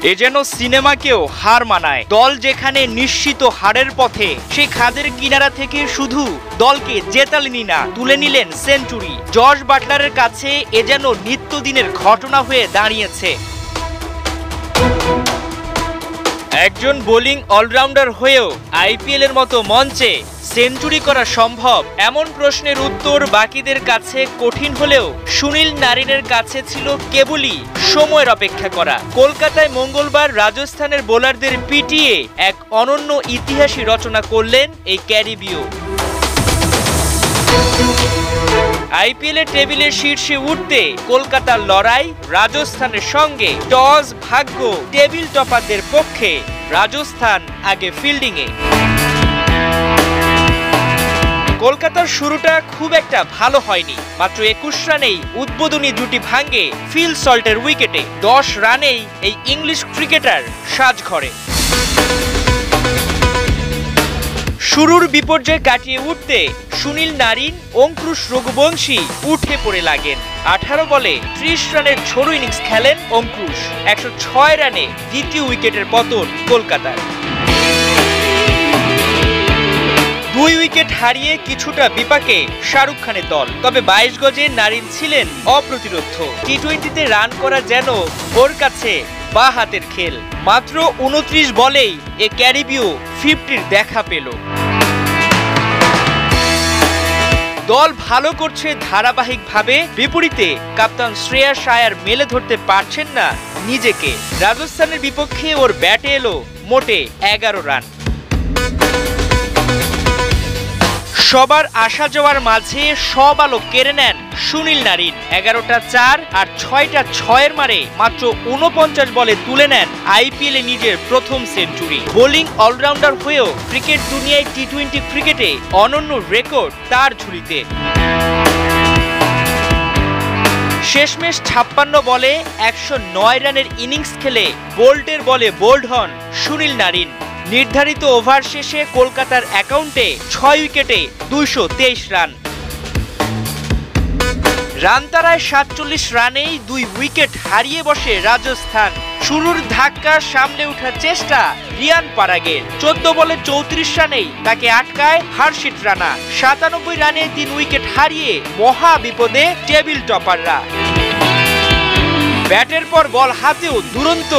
এ যেন সিনেমাকেও হার মানায়। দল যেখানে নিশ্চিত হারের পথে, সেই খাদের কিনারা থেকে শুধু দলকে জেতালেনি না, তুলে নিলেন সেঞ্চুরি। জশ বাটলারের কাছে এ যেন নিত্যদিনের ঘটনা হয়ে দাঁড়িয়েছে। একজন বোলিং অলরাউন্ডার হয়েও আইপিএল এর মতো মঞ্চে সেঞ্চুরি করা সম্ভব? এমন প্রশ্নের উত্তর বাকিদের কাছে কঠিন হলেও সুনীল নারিনের কাছে ছিল কেবলই সময়ের অপেক্ষা করা। কলকাতায় মঙ্গলবার রাজস্থানের বোলারদের পিটিয়ে এক অনন্য ইতিহাসই রচনা করলেন এই ক্যারিবীয়। আইপিএলের টেবিলের শীর্ষে উঠতে কলকাতার লড়াই রাজস্থানের সঙ্গে। টস ভাগ্য টেবিল টপারদের পক্ষে, রাজস্থান আগে ফিল্ডিংয়ে। কলকাতার শুরুটা খুব একটা ভালো হয়নি। মাত্র 21 রানেই উদ্বোধনী জুটি ভাঙে ফিল সল্টের উইকেটে। 10 রানেই এই ইংলিশ ক্রিকেটার সাজঘরে। শুরুর বিপর্যয় কাটিয়ে উঠতে সুনীল নারিন, অঙ্কুশ রঘুবংশী উঠে পড়ে লাগেন। 18 বলে 30 রানের ছোড়ো ইনিংস খেলেন অঙ্কুশ। 106 রানে দ্বিতীয় উইকেটের পতন কলকাতার। 2 উইকেট হারিয়ে কিছুটা বিপাকে শাহরুখ খানের দল। তবে 22 গজে নারিন ছিলেন অপ্রতিরোধ্য। টি-20তে রান করা যেন ওর কাছে বা হাতের খেল। মাত্র 29 বলেই এ ক্যারিবীয় 50-র দেখা পেল। দল ভালো করছে ধারাবাহিকভাবে, বিপরীতে কাপ্তান শ্রেয়াস আয়ার মেলে ধরতে পারছেন না নিজেকে। রাজস্থানের বিপক্ষে ওর ব্যাটে এলো মোটে 11 রান। সবার আসা যাওয়ার মাঝে সব আলো কেড়ে নেন সুনীল নারিন। 11টা 4 আর 6টা 6-এর মারে মাত্র 49 বলে তুলে নেন আইপিএলে নিজের প্রথম সেঞ্চুরি। বোলিং অলরাউন্ডার হয়েও ক্রিকেট দুনিয়ায় টি-20 ক্রিকেটে অনন্য রেকর্ড তার ঝুলিতে। শেষমেশ 56 বলে 109 রানের ইনিংস খেলে বোল্টের বলে বোল্ড হন সুনীল নারিন। নির্ধারিত ওভার শেষে কলকাতার অ্যাকাউন্টে 6 উইকেটে 223 রান। রান তারায় 47 রানেই 2 উইকেট হারিয়ে বসে রাজস্থান। শুরুর ধাক্কা সামলে ওঠার চেষ্টা রিয়ান পারাগের। 14 বলে 34 রানেই তাকে আটকায় হর্ষিত রানা। 97 রানে 3 উইকেট হারিয়ে মহা বিপদে টেবিল টপাররা। ব্যাটের পর বল হাতেও দুরন্ত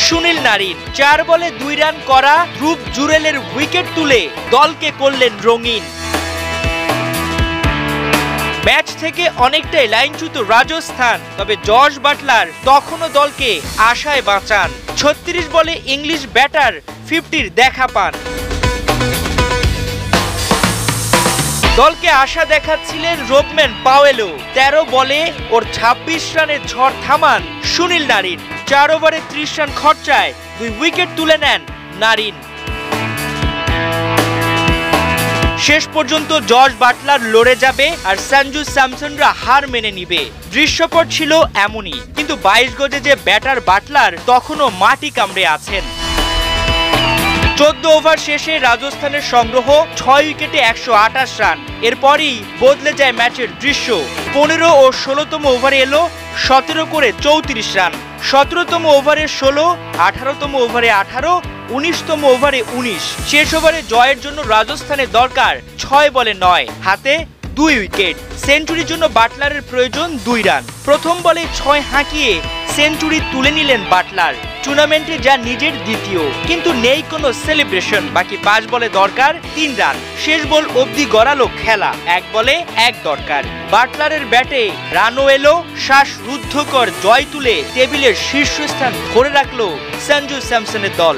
সুনীল নারিন। 4 বলে 2 রান করা ধ্রুব জুরেলের উইকেট তুলে দলকে করলেন রঙিন। ম্যাচ থেকে অনেকটাই লাইনচ্যুত রাজস্থান। তবে জশ বাটলার তখনও দলকে আশায় বাঁচান। 36 বলে ইংলিশ ব্যাটার 50-র দেখা পান। দলকে আশা দেখাচ্ছিলেন রোবম্যান পাওয়েলও। 13 বলে ওর 26 রানের ঝড় থামান সুনীল নারিন। 4 ওভারে 30 রান খরচায় 2 উইকেট তুলে নেন নারিন। শেষ পর্যন্ত জশ বাটলার লড়ে যাবে আর সঞ্জু স্যামসনরা হার মেনে নিবে। দৃশ্যপট ছিল এমনই, কিন্তু 22 গজে যে ব্যাটার বাটলার তখনও মাটি কামড়ে আছেন। 14 ওভার শেষে রাজস্থানের সংগ্রহ 6 উইকেটে 128 রান। এরপরই বদলে যায় ম্যাচের দৃশ্য। 15 ও 16তম ওভারে এলো 17 করে 34 রান। 17তম ওভারে 16, 18তম ওভারে 18, 19তম ওভারে 19। শেষ ওভারে জয়ের জন্য রাজস্থানের দরকার 6 বলে 9, হাতে 2 উইকেট। সেঞ্চুরির জন্য বাটলারের প্রয়োজন 2 রান। প্রথম বলে 6 হাঁকিয়ে সেঞ্চুরি তুলে নিলেন বাটলার। টুর্নামেন্টে যা নিজের দ্বিতীয়, কিন্তু নেই কোনো সেলিব্রেশন। বাকি 5 বলে দরকার 3 রান। শেষ বল অবধি গড়ালো খেলা, 1 বলে 1 দরকার। বাটলারের ব্যাটে রানও এলো, শ্বাসরুদ্ধকর জয় তুলে টেবিলের শীর্ষস্থান ধরে রাখলো সঞ্জু স্যামসনের দল।